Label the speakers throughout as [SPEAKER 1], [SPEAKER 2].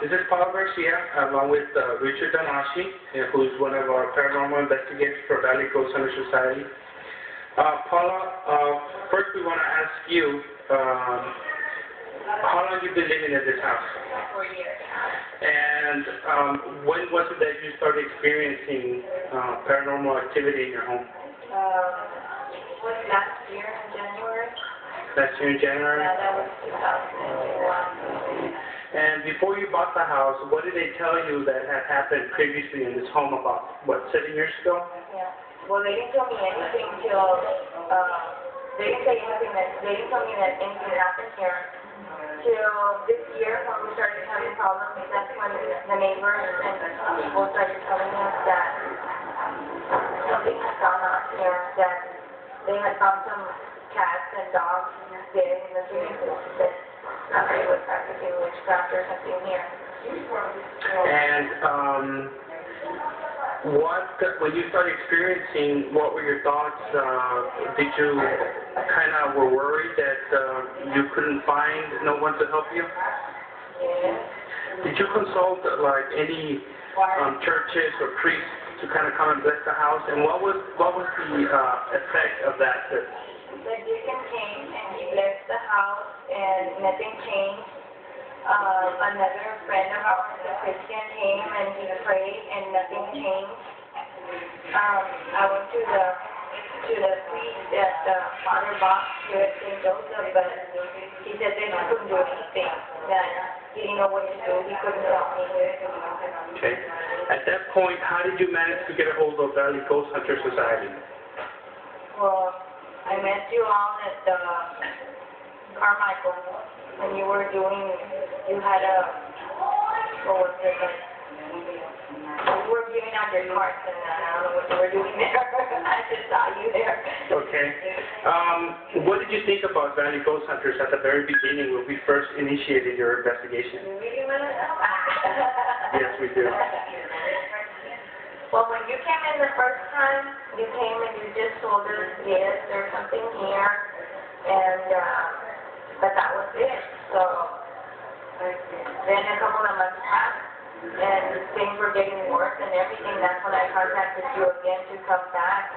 [SPEAKER 1] This is Paul Garcia, along with Richard Danashi, who's one of our paranormal investigators for Valley Ghost Hunter Society. Paula, first we want to ask you, how long you've been living in this house?
[SPEAKER 2] 4 years.
[SPEAKER 1] And when was it that you started experiencing paranormal activity in your home?
[SPEAKER 2] Last year in January.
[SPEAKER 1] Last year in January?
[SPEAKER 2] Yeah, that was 2021.
[SPEAKER 1] And before you bought the house, what did they tell you that had happened previously in this home about, what, 7 years ago?
[SPEAKER 2] Yeah. Well, they didn't tell me anything till, they didn't tell me that anything happened here. Till this year, when we started having problems, that's when the neighbors and people started telling us that something had gone on here, that they had found some cats and dogs dead in the swimming pool, that somebody was practicing witchcraft or something here.
[SPEAKER 1] And when you started experiencing, what were your thoughts? Did you kind of were worried that you couldn't find no one to help you?
[SPEAKER 2] Yeah.
[SPEAKER 1] Did you consult like any churches or priests to kind of come and bless the house? And what was the effect of that?
[SPEAKER 2] The deacon came and he blessed the house and nothing changed. Another friend of ours, a Christian, came and he prayed and nothing changed. I went to the priest at Father Box here at St. Joseph, but he said that he couldn't do anything, that he didn't know what to do, he couldn't help me.
[SPEAKER 1] Okay. At that point, how did you manage to get a hold of Valley Ghost Hunter Society?
[SPEAKER 2] Well, I met you all at Carmichael when you were doing, you had a, what was it, you were giving out your cards and I don't know what you were doing there. I just saw you there.
[SPEAKER 1] Okay. What did you think about Valley Ghost Hunters at the very beginning when we first initiated your investigation?
[SPEAKER 2] You really want to know?
[SPEAKER 1] Yes, we do.
[SPEAKER 2] Well, when you came in the first time, you came and you just told us, yes, there's something here, and, but that was it. So, then a couple of months passed, and things were getting worse and everything. That's when I contacted you again to come back,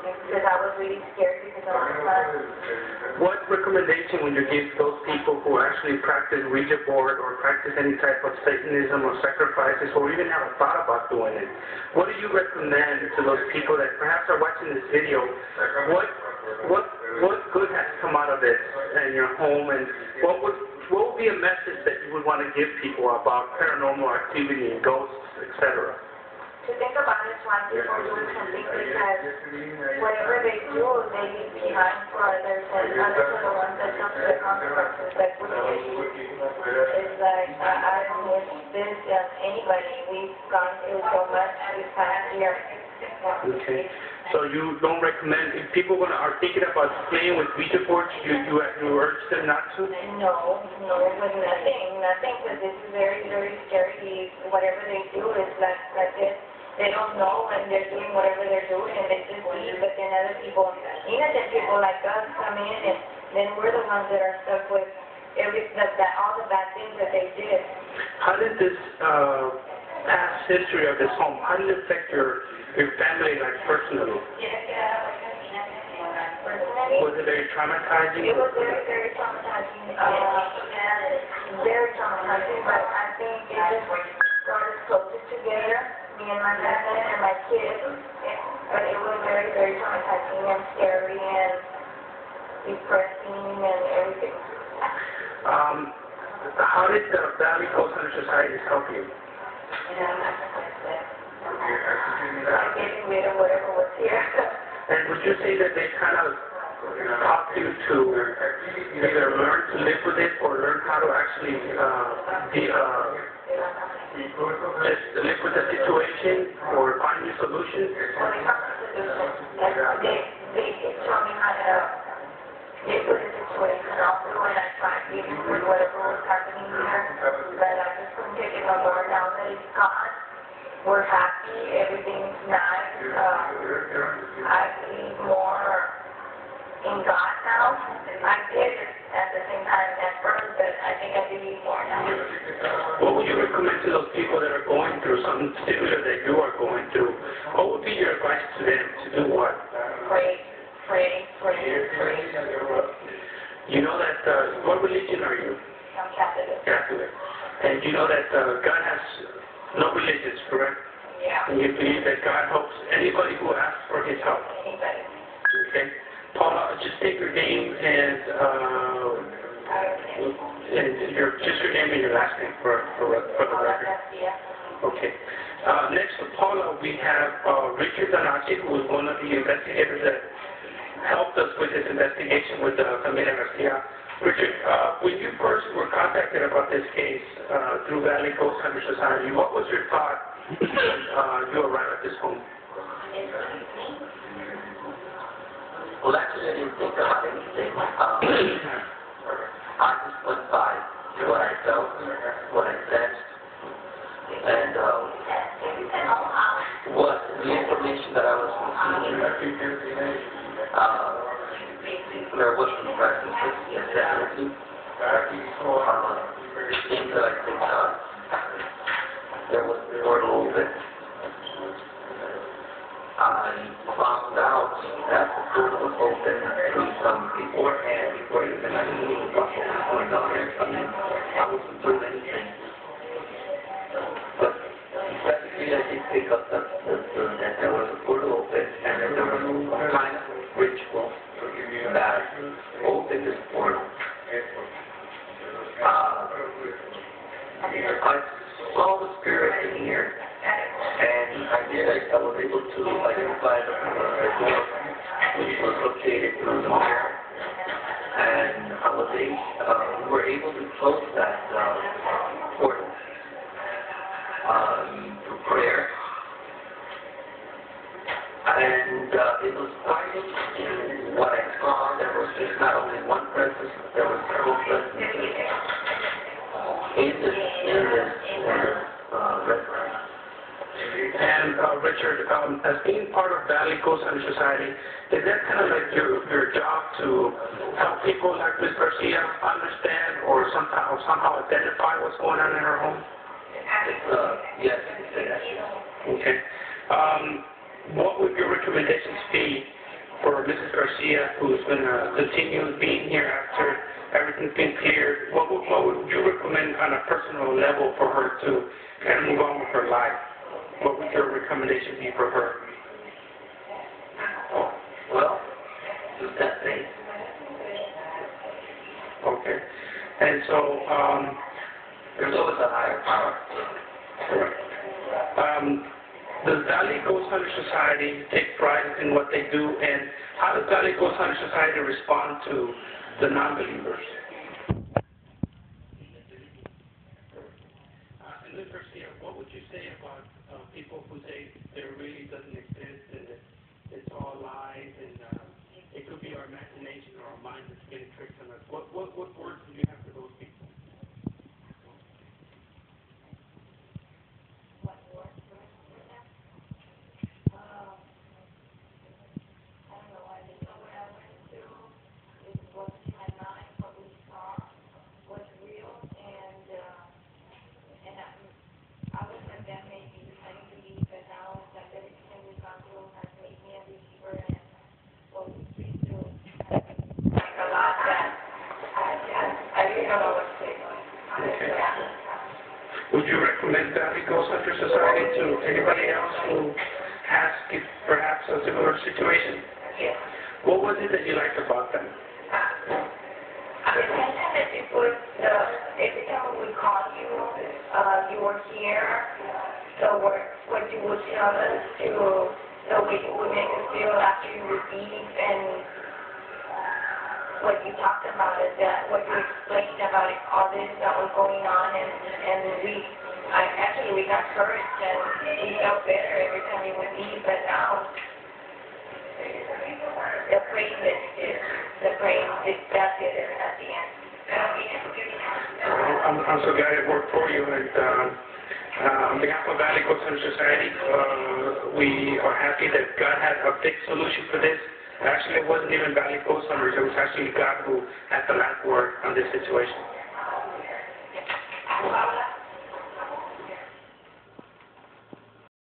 [SPEAKER 2] because I was really scared because of my son.
[SPEAKER 1] What recommendation would you give those people who actually practice Ouija board or practice any type of Satanism or sacrifices or even have a thought about doing it? What do you recommend to those people that perhaps are watching this video? What good has come out of it in your home, and what would be a message that you would want to give people about paranormal activity and ghosts, etc.?
[SPEAKER 2] To think about it twice before doing something, because whatever they do, they leave behind for others, and others are the ones that come to the consequences. Like with me, it's like, I don't miss this as anybody. We've gone through so much this past year.
[SPEAKER 1] Okay. So you don't recommend, if people are thinking about playing with Ouija boards, you urge them not to?
[SPEAKER 2] No, with nothing, because this is very, very scary. Whatever they do is like this. They don't know, and they're doing whatever they're doing, and they just leave, but then other people, innocent people like us, come in, and then we're the ones that are stuck with all the bad things that they did.
[SPEAKER 1] How did this past history of this home, how did it affect your family, like personally?
[SPEAKER 2] Personally,
[SPEAKER 1] Was it very traumatizing?
[SPEAKER 2] it was very, very traumatizing. Very traumatizing, but I think it just brought us closer together, me and my husband and my kids. But it was very, very traumatizing and scary and depressing and everything.
[SPEAKER 1] How did the Valley Ghost Hunter Society help you?
[SPEAKER 2] Like getting rid of whatever was here.
[SPEAKER 1] And would you say that they kind of taught you to either learn to live with it or learn how to actually just live with the situation or find new solutions?
[SPEAKER 2] Well, they found a solution. They showed me how to live with the situation also, and I tried dealing with whatever was happening here. But I just couldn't take it no more. Now that it's gone, we're happy, everything's nice. I believe more in God now. I did at the same time at first, but I think I believe more now.
[SPEAKER 1] What would you recommend to those people that are going through something similar that you are going through? What would be your advice to them to do what?
[SPEAKER 2] Pray.
[SPEAKER 1] You know that, what religion are you?
[SPEAKER 2] I'm Catholic.
[SPEAKER 1] Catholic. And you know that God has no religions, correct?
[SPEAKER 2] Yeah.
[SPEAKER 1] And you believe that God helps anybody who asks for his help.
[SPEAKER 2] Anybody.
[SPEAKER 1] Okay. Paula, just take your name and just your name and your last name for the record. Okay. Next to Paula, we have Richard Donati, who is one of the investigators that helped us with this investigation with Camila Garcia. Richard, when you first were contacted about this case through Valley Ghost Hunter Society, what was your thought when you arrived at this home?
[SPEAKER 3] Well, actually, I didn't think about anything. I just went by what I felt, what I sensed, and what the information that I was receiving. There was some practices, definitely. Things that I think there was a portal open. I found out that the portal was open through some beforehand, before even I knew what was going on there. I mean, I wasn't doing anything. But basically, I did pick up that there was a portal open and that there was some kind of ritual that opened this portal. I saw the spirit in here. And I was able to identify the door, which was located through the mirror. And we were able to close that portal through prayer. And it was quite interesting what I saw. There was just not only one presence, there were several presences in this restaurant.
[SPEAKER 1] And Richard, as being part of Valley Ghost Hunter Society, is that kind of like your job to help people like Ms. Garcia understand or somehow identify what's going on in her home?
[SPEAKER 3] Yes, you can say that.
[SPEAKER 1] Okay. What would your recommendations be for Mrs. Garcia, who's going to continue being here after everything's been cleared? What would you recommend on a personal level for her to kind of move on with her life? What would your recommendation be for her?
[SPEAKER 3] Well, just that thing.
[SPEAKER 1] Okay. And so,
[SPEAKER 3] there's always a higher power.
[SPEAKER 1] Correct. Does Valley Ghost Hunter Society take pride in what they do, and how does Valley Ghost Hunter Society respond to the non-believers? And Ms. Garcia, what would you say about people who say there really doesn't exist and that it's all lies and it could be our imagination or our mind that's getting tricked on us? What words do you have for those people? Would you recommend Valley Ghost Hunter Society to anybody else who has perhaps a similar situation?
[SPEAKER 2] Yes.
[SPEAKER 1] What was it that you liked about them?
[SPEAKER 2] The attention that you put, every time we call you, you were here, so what you would tell us the way you would make us feel after you would leave, and what you talked about is that what you explained about it, all this that was going on, and we got courage and we felt better every time you would leave, but now the brain distracted at the end.
[SPEAKER 1] I'm so glad it worked for you, and on behalf of Valley Ghost Hunter Society, we are happy that God had a big solution for this. Actually, it wasn't even Valley Ghost Hunters, it was actually God who had the last word on this situation.